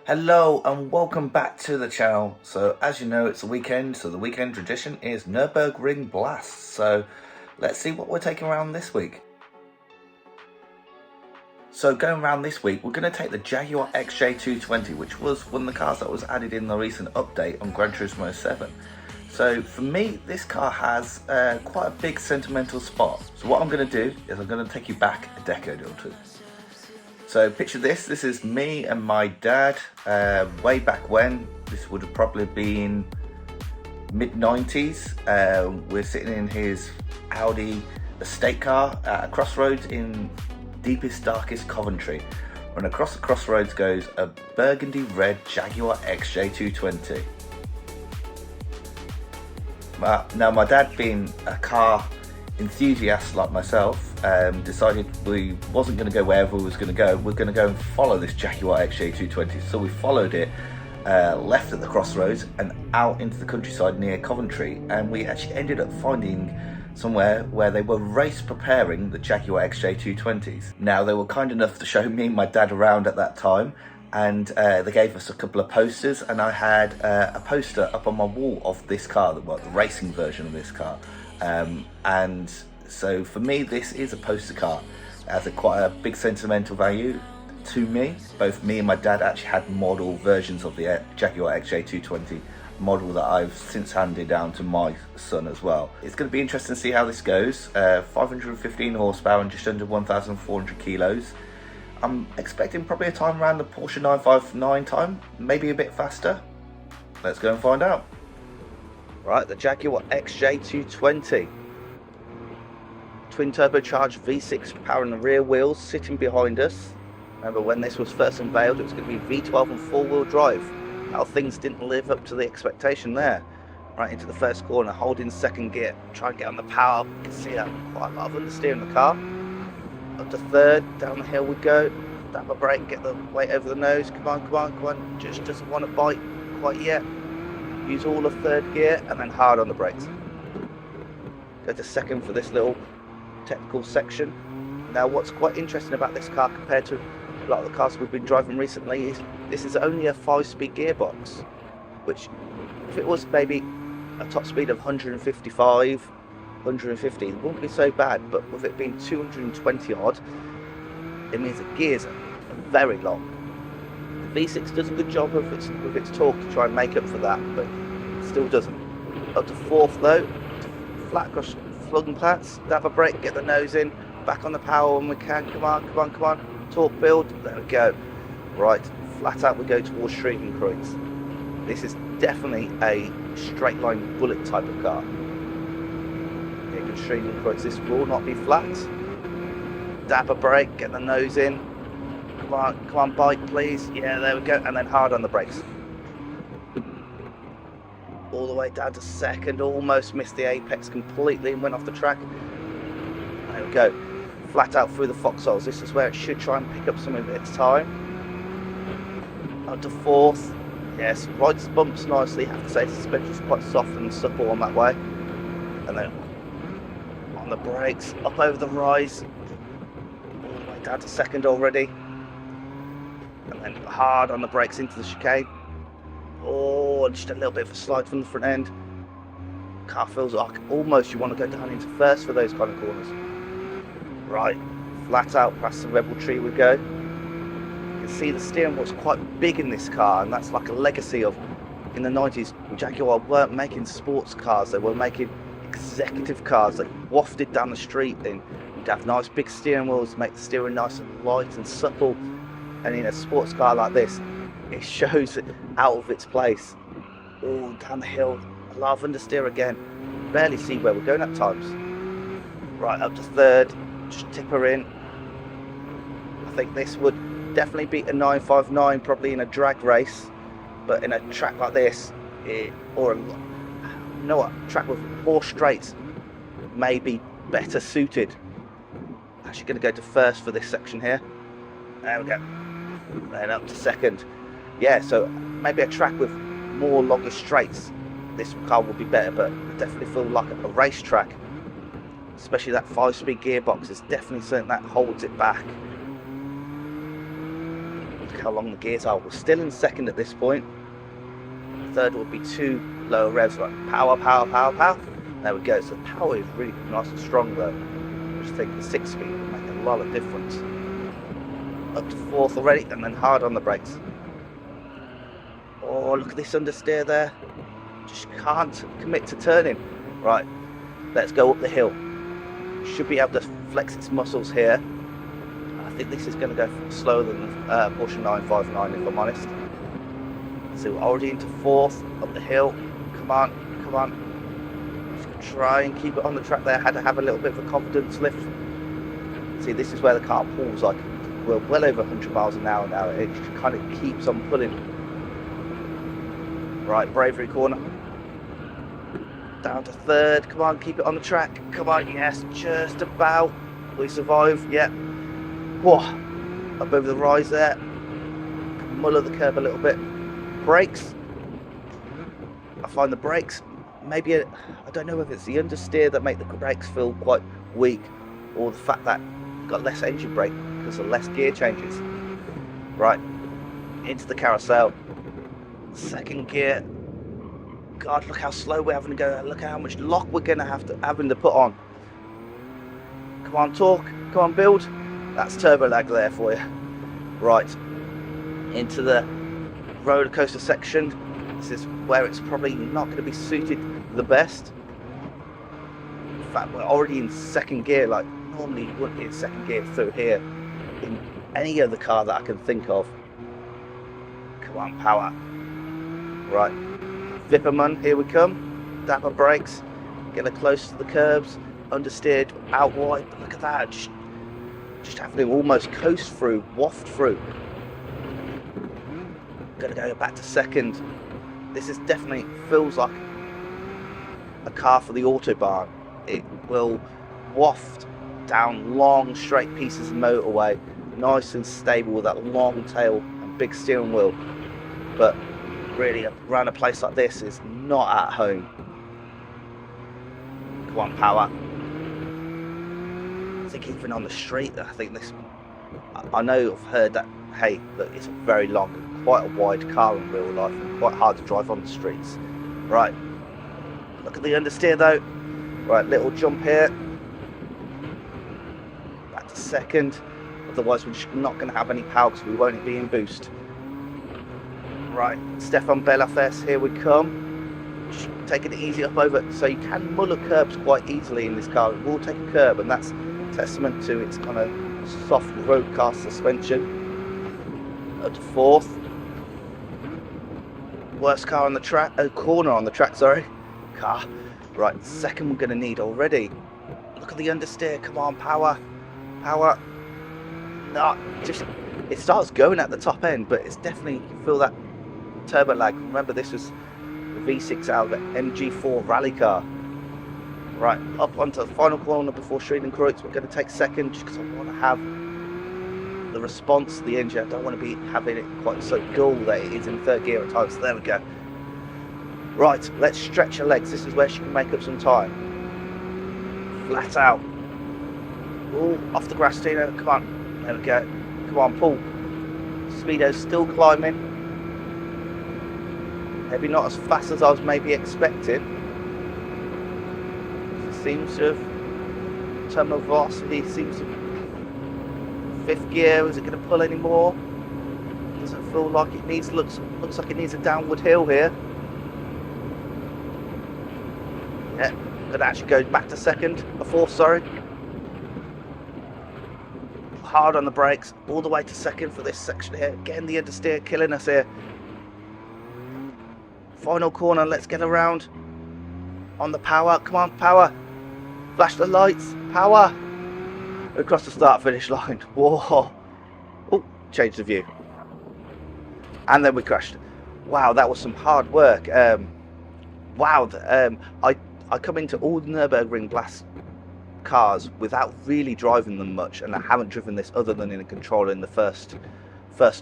Hello and welcome back to the channel. So as you know, it's the weekend, so the weekend tradition is Nürburgring blasts. So let's see what we're taking around this week. So going around this week, we're going to take the Jaguar XJ220, which was one of the cars that was added in the recent update on Gran Turismo 7. So for me, this car has quite a big sentimental spot. So what I'm going to do is I'm going to take you back a decade or two. So picture this is me and my dad way back when. This would have probably been mid-90s. We're sitting in his Audi estate car at a crossroads in deepest, darkest Coventry. And across the crossroads goes a burgundy red Jaguar XJ220. Now my dad, being a car enthusiast like myself, decided we wasn't going to go wherever we was going to go. We're going to go and follow this Jaguar XJ220. So we followed it, left at the crossroads and out into the countryside near Coventry, and we actually ended up finding somewhere where they were race preparing the Jaguar XJ220s. Now they were kind enough to show me and my dad around at that time, and they gave us a couple of posters, and I had a poster up on my wall of this car, the racing version of this car. And so for me, this is a poster car. It has quite a big sentimental value to me. Both me and my dad actually had model versions of the Jaguar XJ220 model that I've since handed down to my son as well. It's going to be interesting to see how this goes. 515 horsepower and just under 1,400 kilos. I'm expecting probably a time around the Porsche 959 time, maybe a bit faster. Let's go and find out. Right, the Jaguar XJ220. Twin turbocharged V6 powering the rear wheels, sitting behind us. Remember when this was first unveiled, it was going to be V12 and four-wheel drive. How things didn't live up to the expectation there. Right into the first corner, holding second gear, try and get on the power. You can see quite a lot of understeer in the car. Up to third, down the hill we go. Tap a brake, get the weight over the nose. Come on, come on, come on. Just doesn't want to bite quite yet. Use all of third gear and then hard on the brakes. Go to second for this little technical section. Now what's quite interesting about this car compared to a lot of the cars we've been driving recently is this is only a 5-speed gearbox, which if it was maybe a top speed of 155, 150, it wouldn't be so bad, but with it being 220 odd, it means the gears are very long. The V6 does a good job with its torque to try and make up for that, but it still doesn't. Up to fourth though, flat across flooding plats, have a brake, get the nose in, back on the power when we can. Come on, come on, come on. Torque build, there we go. Right, flat out we go towards Schrevenkreuz. This is definitely a straight line bullet type of car. Okay, good Schrevenkreuz, this will not be flat. Dab a brake, get the nose in. Come on, bike please. Yeah, there we go, and then hard on the brakes. All the way down to second, almost missed the apex completely and went off the track. There we go. Flat out through the foxholes. This is where it should try and pick up some of its time. Up to fourth. Yes, rides the bumps nicely. I have to say the suspension's quite soft and supple on that way. And then on the brakes, up over the rise. All the way down to second already. And then hard on the brakes into the chicane. Oh, just a little bit of a slide from the front end. Car feels like almost you want to go down into first for those kind of corners. Right, flat out past the Rebel Tree we go. You can see the steering wheel's quite big in this car, and that's like a legacy of, in the 90s, Jaguar weren't making sports cars, they were making executive cars that wafted down the street, and you'd have nice big steering wheels, make the steering nice and light and supple. And in a sports car like this, it shows it out of its place. Oh, down the hill, a lot of understeer again. Barely see where we're going at times. Right, up to third, just tip her in. I think this would definitely beat a 959 probably in a drag race, but in a track like this, track with more straights may be better suited. Actually going to go to first for this section here. There we go. Then up to second. Yeah, so maybe a track with more longer straights, this car will be better, but I definitely feel like a racetrack, especially that 5-speed gearbox is definitely something that holds it back. how long the gears are. We're still in second at this point. Third would be 2 lower revs, like power, power, power, power. There we go. So the power is really nice and strong though. I just think the 6-speed will make a lot of difference. Up to 4th already, and then hard on the brakes. Oh, look at this understeer there. Just can't commit to turning. Right, let's go up the hill. Should be able to flex its muscles here. I think this is going to go slower than the Porsche 959 if I'm honest. So we're already into 4th, up the hill. Come on, come on. Just try and keep it on the track there. Had to have a little bit of a confidence lift. See, this is where the car pulls like we're well over 100 miles an hour now. It just kind of keeps on pulling. Right, bravery corner. Down to 3rd. Come on, keep it on the track. Come on, yes, just about. We survive, yeah. Whoa, up over the rise there. Muller the curb a little bit. Brakes. I find the brakes, maybe, I don't know if it's the understeer that make the brakes feel quite weak, or the fact that you've got less engine brake because of less gear changes. Right, into the carousel. 2nd gear. God, look how slow we're having to go. Look how much lock we're going to having to put on. Come on, torque. Come on, build. That's turbo lag there for you. Right, into the roller coaster section. This is where it's probably not going to be suited the best. In fact, we're already in 2nd gear. Like normally you wouldn't be in 2nd gear through here in any other car that I can think of. Come on, power. Right, Vipperman, here we come. Dapper brakes, get it close to the curbs, understeered, out wide. But look at that, just having to almost coast through, waft through. Gonna go back to 2nd. This is definitely feels like a car for the Autobahn. It will waft down long straight pieces of motorway, nice and stable with that long tail and big steering wheel. But really, around a place like this is not at home. Come on, power. I think even on the street, I think this. I know I've heard that. Hey, look, it's a very long, quite a wide car in real life, and quite hard to drive on the streets. Right, look at the understeer though. Right, little jump here. Back to 2nd. Otherwise, we're just not going to have any power because we won't be in boost. Right, Stefan Belafes, here we come. Just taking it easy up over, so you can muller curbs quite easily in this car. It will take a curb, and that's testament to its kind of soft road car suspension. Up to 4th. Worst car on the track, corner on the track, sorry. Car. Right, 2nd we're going to need already. Look at the understeer, come on, power. Power. No, just, it starts going at the top end, but it's definitely, you can feel that turbo lag. Remember, this was the V6 Alba MG4 rally car. Right, up onto the final corner before Schredenkreuz. We're going to take 2nd just because I want to have the response to the engine. I don't want to be having it quite so dull that it is in 3rd gear at times. So there we go. Right, let's stretch her legs. This is where she can make up some time. Flat out. Oh, off the grass, Tina. Come on. There we go. Come on, pull. Speedo's still climbing. Maybe not as fast as I was maybe expecting. Seems to have terminal velocity seems to 5th gear. Is it going to pull any more? Doesn't feel like it needs. Looks like it needs a downward hill here. Yeah, going to actually go back to 2nd, a 4th, sorry. Hard on the brakes, all the way to 2nd for this section here. Getting the understeer, killing us here. Final corner, let's get around. On the power, come on, power. Flash the lights, power. Across the start finish line. Whoa. Oh, changed the view. And then we crashed. Wow, that was some hard work. Wow, I come into all the Nürburgring glass cars without really driving them much, and I haven't driven this other than in a controller in the first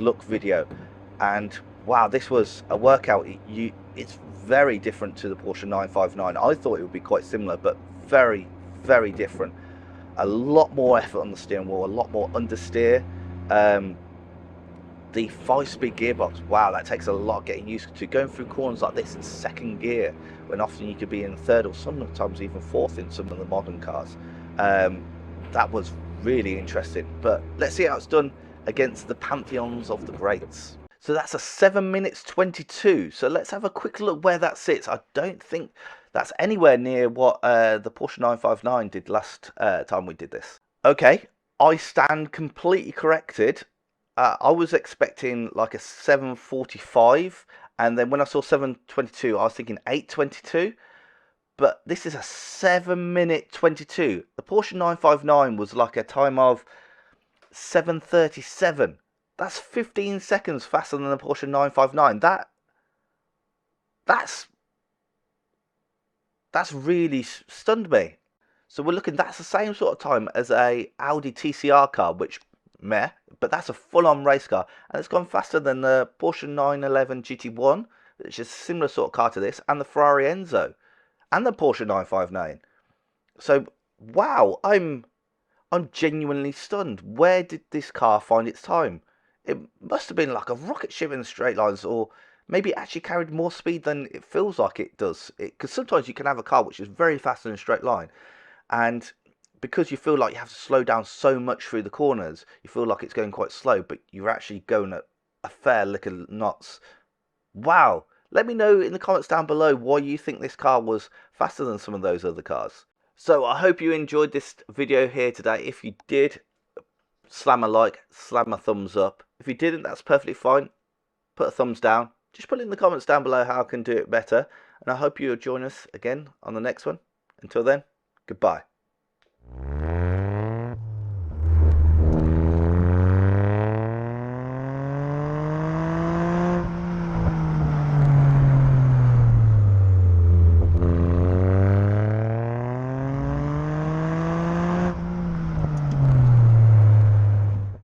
look video. And wow, this was a workout. It's very different to the Porsche 959. I thought it would be quite similar, but very, very different. A lot more effort on the steering wheel, a lot more understeer. The 5-speed gearbox, wow, that takes a lot getting used to. Going through corners like this in second gear, when often you could be in third or sometimes even fourth in some of the modern cars. That was really interesting. But let's see how it's done against the pantheons of the greats. So that's a 7 minutes 22. So let's have a quick look where that sits. I don't think that's anywhere near what the Porsche 959 did last time we did this. Okay, I stand completely corrected. I was expecting like a 7:45, and then when I saw 7:22, I was thinking 8:22. But this is a 7 minute 22. The Porsche 959 was like a time of 7:37. That's 15 seconds faster than the Porsche 959. That's really stunned me. So we're looking, that's the same sort of time as a Audi TCR car, which meh, but that's a full-on race car, and it's gone faster than the Porsche 911 GT1, which is a similar sort of car to this, and the Ferrari Enzo, and the Porsche 959. So wow, I'm genuinely stunned. Where did this car find its time? It must have been like a rocket ship in the straight lines, or maybe it actually carried more speed than it feels like it does. Because sometimes you can have a car which is very fast in a straight line, and because you feel like you have to slow down so much through the corners, you feel like it's going quite slow, but you're actually going at a fair lick of knots. Wow. Let me know in the comments down below why you think this car was faster than some of those other cars. So I hope you enjoyed this video here today. If you did, slam a like, slam a thumbs up. If you didn't, that's perfectly fine. Put a thumbs down. Just put in the comments down below how I can do it better. And I hope you'll join us again on the next one. Until then, goodbye.